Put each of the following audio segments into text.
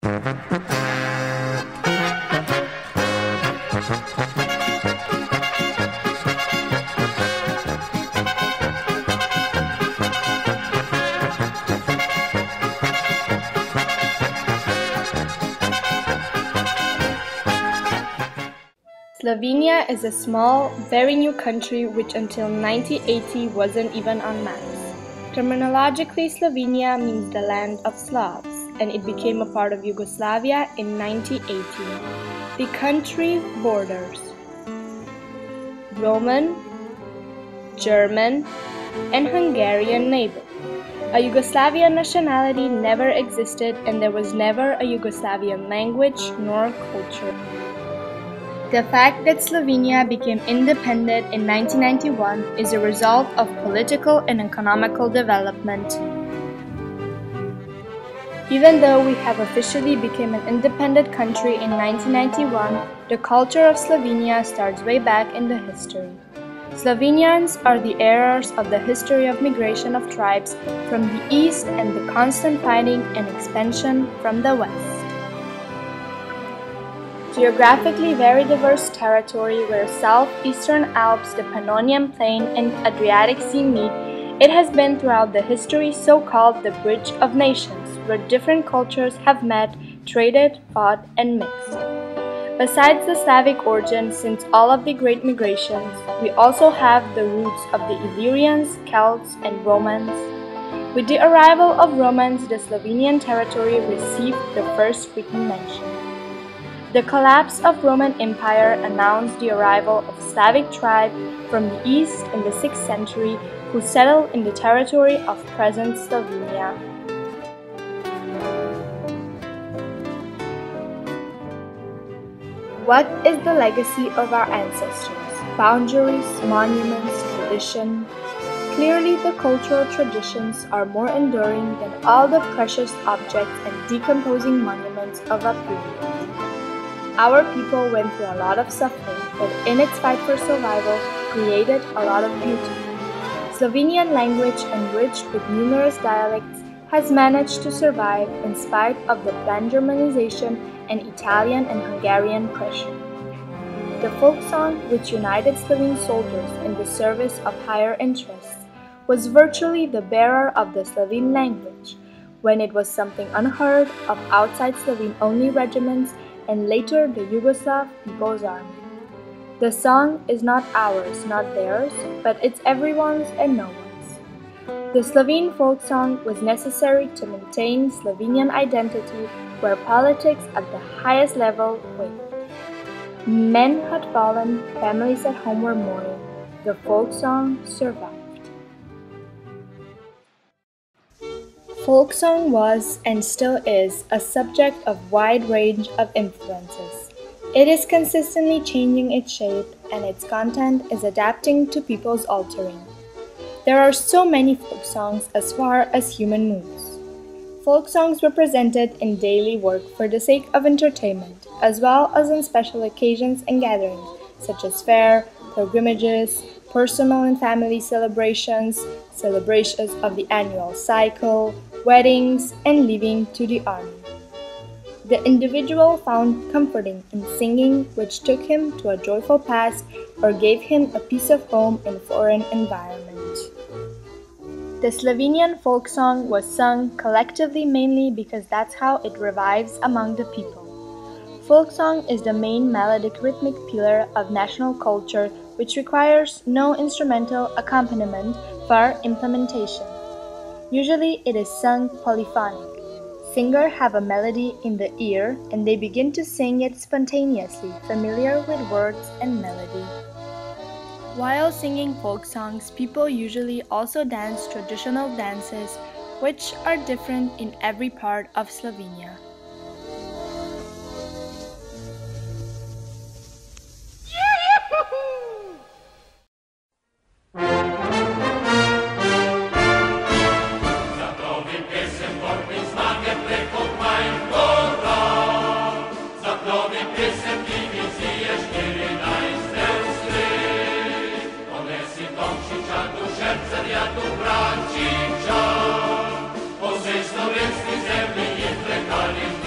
Slovenia is a small, very new country which until 1980 wasn't even on maps. Terminologically, Slovenia means the land of Slavs, and it became a part of Yugoslavia in 1980. The country borders Roman, German, and Hungarian neighbors. A Yugoslavian nationality never existed, and there was never a Yugoslavian language nor culture. The fact that Slovenia became independent in 1991 is a result of political and economical development. Even though we have officially become an independent country in 1991, the culture of Slovenia starts way back in the history. Slovenians are the heirs of the history of migration of tribes from the east and the constant fighting and expansion from the west. Geographically very diverse territory where southeastern Alps, the Pannonian Plain, and Adriatic Sea meet, it has been throughout the history so-called the Bridge of Nations, where different cultures have met, traded, fought, and mixed. Besides the Slavic origin, since all of the great migrations, we also have the roots of the Illyrians, Celts, and Romans. With the arrival of Romans, the Slovenian territory received the first written mention. The collapse of Roman Empire announced the arrival of Slavic tribe from the east in the 6th century who settled in the territory of present Slovenia. What is the legacy of our ancestors? Boundaries, monuments, tradition. Clearly, the cultural traditions are more enduring than all the precious objects and decomposing monuments of a period. Our people went through a lot of suffering, but in its fight for survival, created a lot of beauty. Slovenian language, enriched with numerous dialects, has managed to survive in spite of the planned Germanization and Italian and Hungarian pressure. The folk song, which united Slovene soldiers in the service of higher interests, was virtually the bearer of the Slovene language, when it was something unheard of outside Slovene-only regiments and later the Yugoslav People's Army. The song is not ours, not theirs, but it's everyone's and no one's. The Slovene folk song was necessary to maintain Slovenian identity where politics at the highest level waned. Men had fallen, families at home were mourning. The folk song survived. Folk song was, and still is, a subject of wide range of influences. It is consistently changing its shape, and its content is adapting to people's altering. There are so many folk songs as far as human moves. Folk songs were presented in daily work for the sake of entertainment, as well as on special occasions and gatherings, such as fair, pilgrimages, personal and family celebrations, celebrations of the annual cycle, weddings, and leaving to the army. The individual found comforting in singing, which took him to a joyful past or gave him a piece of home in a foreign environment. The Slovenian folk song was sung collectively mainly because that's how it revives among the people. Folk song is the main melodic rhythmic pillar of national culture, which requires no instrumental accompaniment for implementation. Usually it is sung polyphonic. Singers have a melody in the ear and they begin to sing it spontaneously, familiar with words and melody. While singing folk songs, people usually also dance traditional dances, which are different in every part of Slovenia. Po vsej slovenski zemlji in prekalih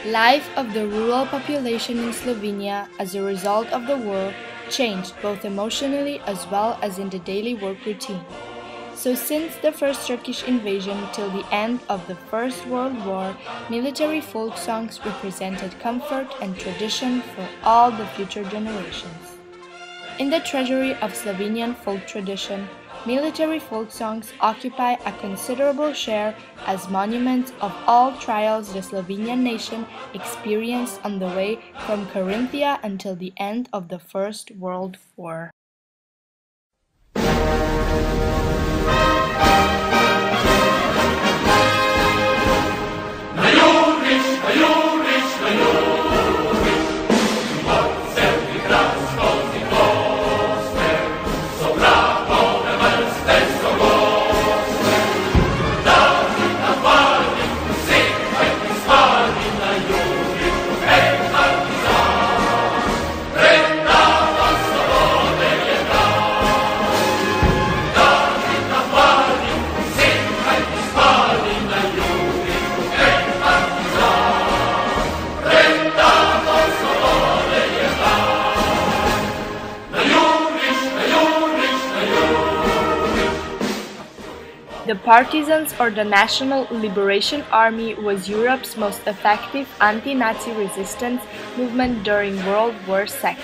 Life of the rural population in Slovenia as a result of the war changed both emotionally as well as in the daily work routine. So since the first Turkish invasion till the end of the First World War, military folk songs represented comfort and tradition for all the future generations. In the treasury of Slovenian folk tradition, military folk songs occupy a considerable share as monuments of all trials the Slovenian nation experienced on the way from Carinthia until the end of the First World War. The Partisans or the National Liberation Army was Europe's most effective anti-Nazi resistance movement during World War II.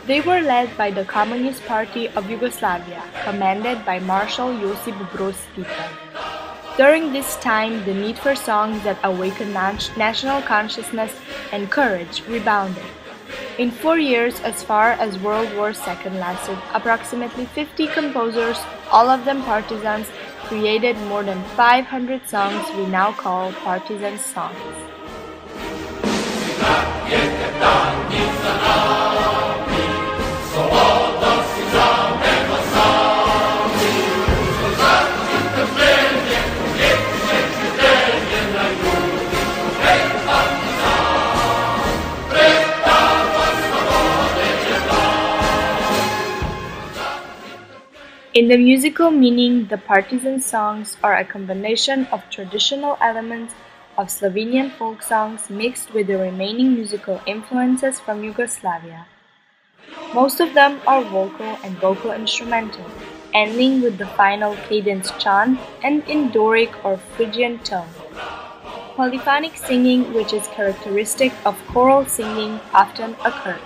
They were led by the Communist Party of Yugoslavia, commanded by Marshal Josip Broz Tito. During this time, the need for songs that awakened national consciousness and courage rebounded. In 4 years, as far as World War II lasted, approximately 50 composers, all of them partisans, created more than 500 songs we now call partisan songs. In the musical meaning, the partisan songs are a combination of traditional elements of Slovenian folk songs mixed with the remaining musical influences from Yugoslavia. Most of them are vocal and vocal instrumental, ending with the final cadence chant and in Doric or Phrygian tone. Polyphonic singing, which is characteristic of choral singing, often occurs.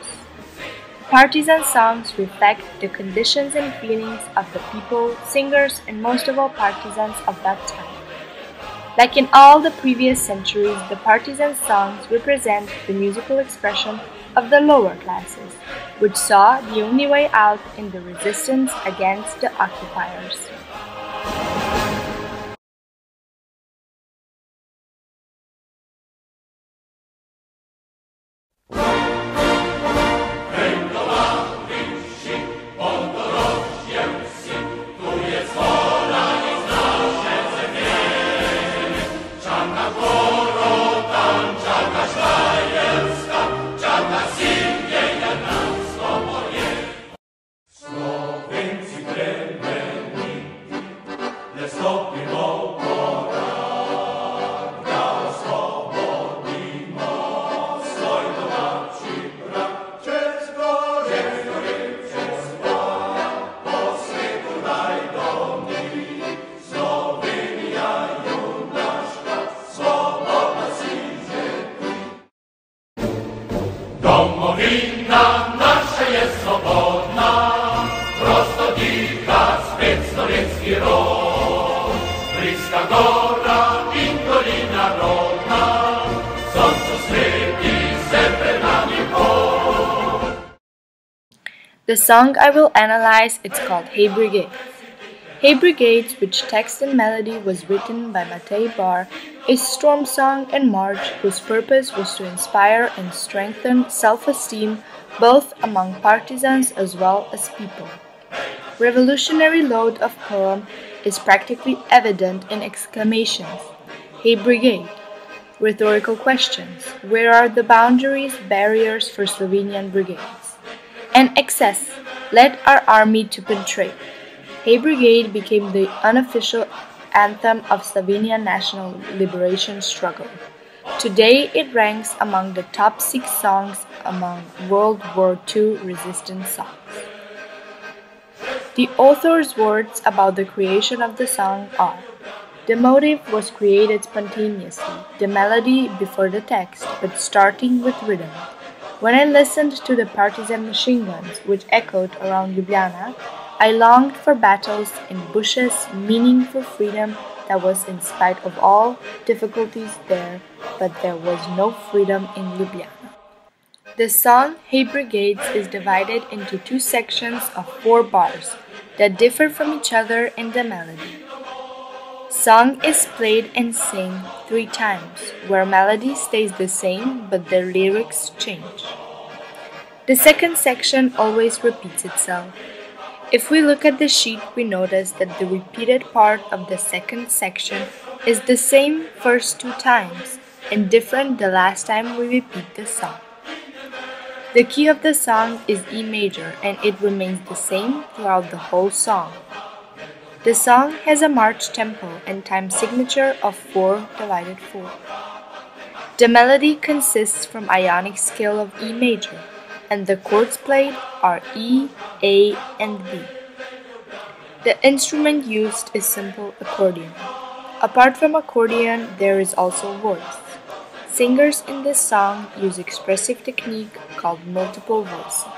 Partisan songs reflect the conditions and feelings of the people, singers, and most of all partisans of that time. Like in all the previous centuries, the partisan songs represent the musical expression of the lower classes, which saw the only way out in the resistance against the occupiers. Domovina nasza jest swobodna, prosto dicha svet slovenski rod. Bliska gora in dolina rodna, soncu sveti se pred nami hod. The song I will analyze is called Hey Brigade. Hey Brigades, which text and melody was written by Matej Bar, a storm song and march whose purpose was to inspire and strengthen self-esteem both among partisans as well as people. Revolutionary load of poem is practically evident in exclamations. Hey Brigade! Rhetorical questions. Where are the boundaries, barriers for Slovenian brigades? And excess. Led our army to penetrate. Hey Brigade became the unofficial anthem of Slovenian national liberation struggle. Today it ranks among the top 6 songs among World War II resistance songs. The author's words about the creation of the song are: the motive was created spontaneously, the melody before the text, but starting with rhythm. When I listened to the partisan machine guns which echoed around Ljubljana, I longed for battles in bushes, meaning for freedom that was in spite of all difficulties there, but there was no freedom in Ljubljana. The song Hey Brigades is divided into 2 sections of 4 bars that differ from each other in the melody. Song is played and sing 3 times, where melody stays the same but the lyrics change. The second section always repeats itself. If we look at the sheet, we notice that the repeated part of the second section is the same first 2 times and different the last time we repeat the song. The key of the song is E major and it remains the same throughout the whole song. The song has a march tempo and time signature of 4/4. The melody consists from ionic scale of E major, and the chords played are E, A, and B. The instrument used is simple accordion. Apart from accordion, there is also voice. Singers in this song use expressive technique called multiple voicing.